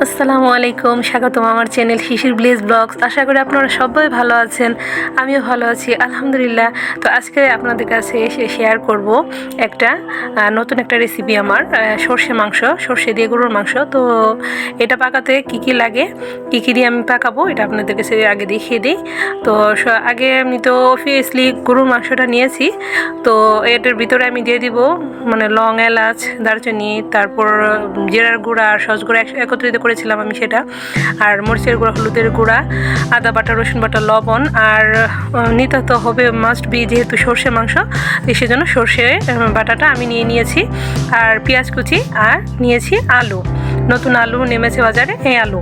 আসসালামু আলাইকুম, স্বাগতম আমার চ্যানেল শিশির ব্লেজ ব্লগস। আশা করি আপনারা সবাই ভালো আছেন, আমিও ভালো আছি আলহামদুলিল্লাহ। তো আজকে আপনাদের কাছে এসে শেয়ার করব একটা নতুন একটা রেসিপি আমার সর্ষে দিয়ে গরুর মাংস। তো এটা পাকাতে কি লাগে, কি দিয়ে আমি পাকাবো এটা আপনাদের কাছে আগে দেখিয়ে দিই। তো আগে আমি তো অবভিয়াসলি গরুর মাংসটা নিয়েছি। তো এটার ভিতরে আমি দিয়ে দিব মানে লং, এলাচ, দারচিনি, তারপর জিরার গুঁড়া আর সস গুঁড়া একত্রিত করেছিলাম আমি সেটা, আর মরিচের গুঁড়া, হলুদের গুঁড়া, আদা বাটা, রসুন বাটা, লবণ, আর নিতে তো হবে মাস্ট বি যেহেতু সর্ষে মাংস, সেজন্য সর্ষে বাটাটা আমি নিয়েছি, আর পেঁয়াজ কুচি, আর নিয়েছি আলু, নতুন আলু নেমেছে বাজারে, এই আলু।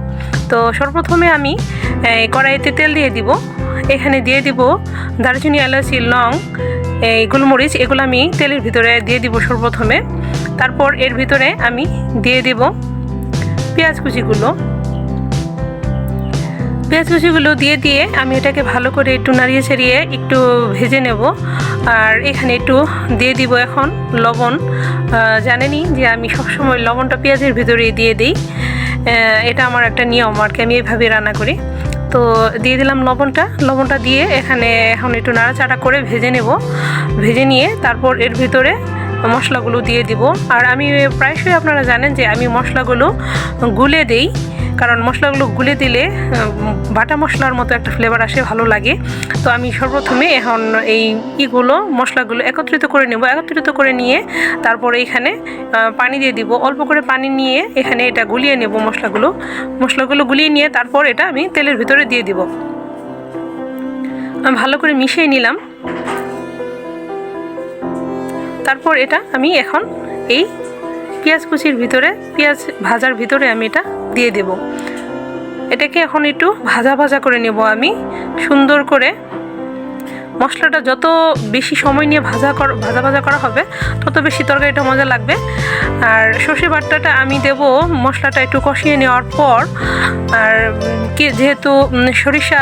তো সর্বপ্রথমে আমি কড়াইতে তেল দিয়ে দিব। এখানে দিয়ে দিব দারচিনি, এলাচি, লং, এই গোলমরিচ, এগুলো আমি তেলের ভিতরে দিয়ে দিব সর্বপ্রথমে। তারপর এর ভিতরে আমি দিয়ে দিব পেঁয়াজ কুচিগুলো দিয়ে আমি এটাকে ভালো করে একটু নাড়িয়ে ছাড়িয়ে একটু ভেজে নেব। আর এখানে একটু দিয়ে দিব এখন লবণ। জানেনই যে আমি সবসময় লবণটা পেঁয়াজের ভিতরে দিয়ে দিই, এটা আমার একটা নিয়ম আর কি, আমি এইভাবে রান্না করি। তো দিয়ে দিলাম লবণটা দিয়ে এখানে এখন একটু নাড়াচাড়া করে ভেজে নিয়ে তারপর এর ভিতরে মশলাগুলো দিয়ে দিব। আর আমি প্রায়শই আপনারা জানেন যে আমি মশলাগুলো গুলে দেই, কারণ মশলাগুলো গুলে দিলে বাটা মশলার মতো একটা ফ্লেভার আসে, ভালো লাগে। তো আমি সর্বপ্রথমে এখন এই মশলাগুলো একত্রিত করে নিয়ে তারপরে এখানে পানি দিয়ে দিব, অল্প করে পানি নিয়ে এখানে এটা গুলিয়ে নেব। মশলাগুলো গুলিয়ে নিয়ে তারপর এটা আমি তেলের ভিতরে দিয়ে দিব। ভালো করে মিশিয়ে নিলাম। তারপর এটা আমি এখন এই পেঁয়াজ কুচির ভিতরে, পেঁয়াজ ভাজার ভিতরে আমি এটা দিয়ে দেব। এটাকে এখন একটু ভাজা করে নেব আমি সুন্দর করে। মশলাটা যত বেশি সময় নিয়ে ভাজা করা হবে তত বেশি তরকারিটা মজা লাগবে। আর সর্ষে বাটাটা আমি দেব মশলাটা একটু কষিয়ে নেওয়ার পর। আর যেহেতু সরিষা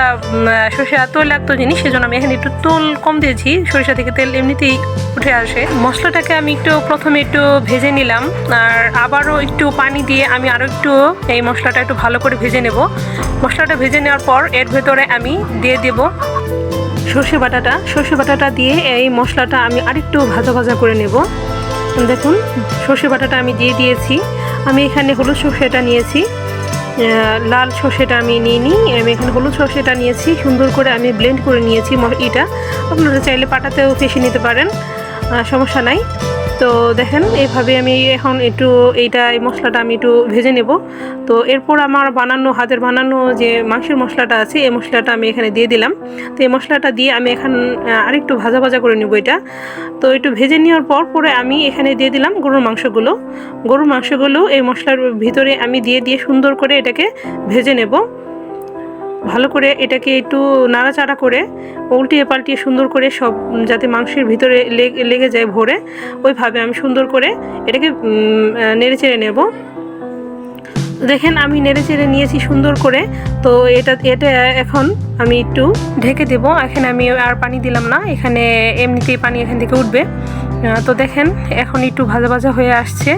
তৈলাক্ত জিনিস, সেজন্য আমি এখানে একটু তেল কম দিয়েছি। সরিষা থেকে তেল এমনিতেই উঠে আসে। মশলাটাকে আমি প্রথমে একটু ভেজে নিলাম, আর আবারও একটু পানি দিয়ে আমি আরও একটু এই মশলাটা একটু ভালো করে ভেজে নেব। মশলাটা ভেজে নেওয়ার পর এর ভেতরে আমি দিয়ে দেব সর্ষে বাটাটা দিয়ে এই মশলাটা আমি আরেকটু ভাজা করে নেব। দেখুন, সর্ষে বাটাটা আমি দিয়ে দিয়েছি। আমি এখানে হলুদ সর্ষেটা নিয়েছি, লাল সর্ষেটা আমি নিইনি, আমি এখানে হলুদ সর্ষেটা নিয়েছি। সুন্দর করে আমি ব্লেন্ড করে নিয়েছি এটা। আপনারা চাইলে পাটাতেও পেশে নিতে পারেন, সমস্যা নাই। তো দেখেন এইভাবে আমি এখন একটু এই মশলাটা আমি একটু ভেজে নেব। তো এরপর আমার হাতের বানানো যে মাংসের মশলাটা আছে, এই মশলাটা আমি এখানে দিয়ে দিলাম। তো এই মশলাটা দিয়ে আমি এখন আরেকটু ভাজা করে নেব এটা। তো একটু ভেজে নেওয়ার পরে আমি এখানে দিয়ে দিলাম গরুর মাংসগুলো এই মশলার ভিতরে আমি দিয়ে সুন্দর করে এটাকে ভেজে নেব। ভালো করে এটাকে একটু নাড়াচাড়া করে উল্টিয়ে পাল্টিয়ে সুন্দর করে সব যাতে মাংসের ভিতরে লেগে যায় ভরে, ওইভাবে আমি সুন্দর করে এটাকে নেড়েচেড়ে নেব। দেখেন আমি নেড়েচেড়ে নিয়েছি সুন্দর করে। তো এটা এখন আমি একটু ঢেকে দেব। এখানে আমি আর পানি দিলাম না, এখানে এমনিতেই পানি এখান থেকে উঠবে। তো দেখেন এখন একটু ভাজা হয়ে আসছে,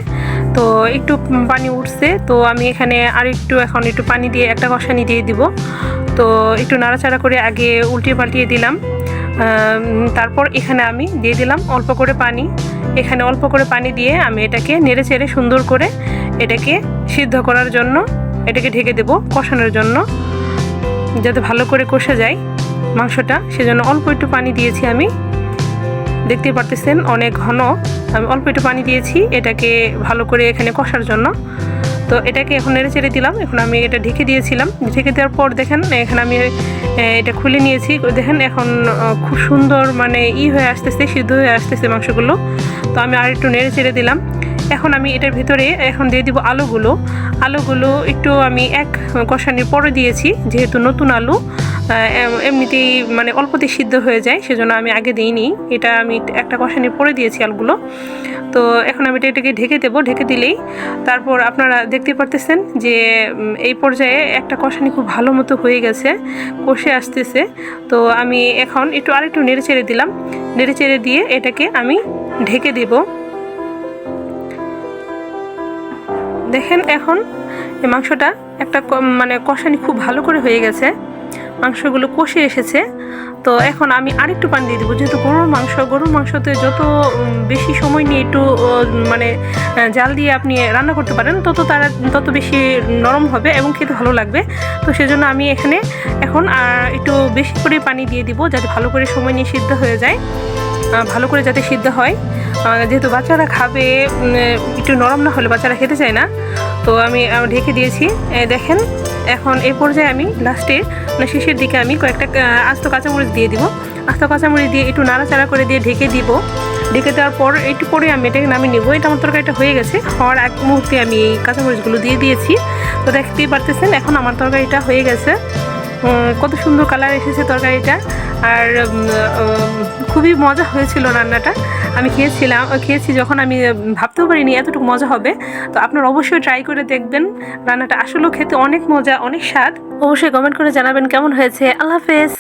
তো একটু পানি উঠছে। তো আমি এখানে এখন একটু পানি দিয়ে একটা কষানি দিয়ে দিব। তো একটু নাড়াচাড়া করে আগে উল্টিয়ে পাল্টিয়ে দিলাম। তারপর এখানে আমি দিয়ে দিলাম অল্প করে পানি দিয়ে আমি এটাকে নেড়েচেড়ে সুন্দর করে এটাকে সিদ্ধ করার জন্য এটাকে ঢেকে দেব, কষানোর জন্য, যাতে ভালো করে কষে যায় মাংসটা। সেজন্য অল্প একটু পানি দিয়েছি আমি, দেখতে পারতেছেন অনেক ঘন। আমি অল্প একটু পানি দিয়েছি এটাকে ভালো করে এখানে কষার জন্য। তো এটাকে এখন নেড়েচেড়ে দিলাম। এখন আমি এটা ঢেকে দিয়েছিলাম, ঢেকে দেওয়ার পর দেখেন এখানে আমি এটা খুলে নিয়েছি। দেখেন এখন খুব সুন্দর হয়ে আসতেছে, সিদ্ধ হয়ে আসতেছে মাংসগুলো। তো আমি আর একটু নেড়েচেড়ে দিলাম। এখন আমি এটার ভিতরে এখন দিয়ে দিব আলুগুলো একটু আমি এক কষানির পরে দিয়েছি, যেহেতু নতুন আলু এমনিতেই অল্পতেই সিদ্ধ হয়ে যায়, সেজন্য আমি আগে দিইনি। এটা আমি একটা কষানির পরে দিয়েছি আলুগুলো। তো এখন আমি এটাকে ঢেকে দেবো। ঢেকে দিলেই তারপর আপনারা দেখতে পারতেছেন যে এই পর্যায়ে একটা কষানি খুব ভালো মতো হয়ে গেছে, কষে আসতেছে। তো আমি এখন আরেকটু নেড়েচেড়ে দিলাম। নেড়েচেড়ে দিয়ে এটাকে আমি ঢেকে দেব। দেখেন এখন এই মাংসটা একটা মানে কষানি খুব ভালো করে হয়ে গেছে, মাংসগুলো কষে এসেছে। তো এখন আমি আরেকটু পানি দিয়ে দেবো, যেহেতু গরুর মাংসতে যত বেশি সময় নিয়ে একটু মানে জাল দিয়ে আপনি রান্না করতে পারেন তত বেশি নরম হবে এবং খেতে ভালো লাগবে। তো সেজন্য আমি এখানে এখন একটু বেশি করে পানি দিয়ে দিব, যাতে ভালো করে সময় নিয়ে সিদ্ধ হয়ে যায়, ভালো করে যাতে সিদ্ধ হয়। যেহেতু বাচ্চারা খাবে, একটু নরম না হলে বাচ্চারা খেতে চায় না। তো আমি ঢেকে দিয়েছি। দেখেন এখন এই পর্যায়ে আমি লাস্টে মানে শেষের দিকে আমি কয়েকটা আস্ত কাঁচামরিচ দিয়ে দিব। আস্ত কাঁচামরিচ দিয়ে একটু নাড়াচাড়া করে দিয়ে ঢেকে দিব। ঢেকে দেওয়ার পর একটু পরে আমি এটাকে নামিয়ে নেবো। এটা আমার তরকারিটা হয়ে গেছে, হওয়ার এক মুহূর্তে আমি এই কাঁচামরিচগুলো দিয়ে দিয়েছি। তো দেখতেই পারতেছেন এখন আমার তরকারিটা হয়ে গেছে। কত সুন্দর কালার এসেছে তরকারিটা, আর খুবই মজা হয়েছিল রান্নাটা। আমি খেয়েছি যখন আমি ভাবতেও পারিনি এতটুকু মজা হবে। তো আপনারা অবশ্যই ট্রাই করে দেখবেন, রান্নাটা আসলেও খেতে অনেক মজা, অনেক স্বাদ। অবশ্যই কমেন্ট করে জানাবেন কেমন হয়েছে। আল্লাহ হাফেজ।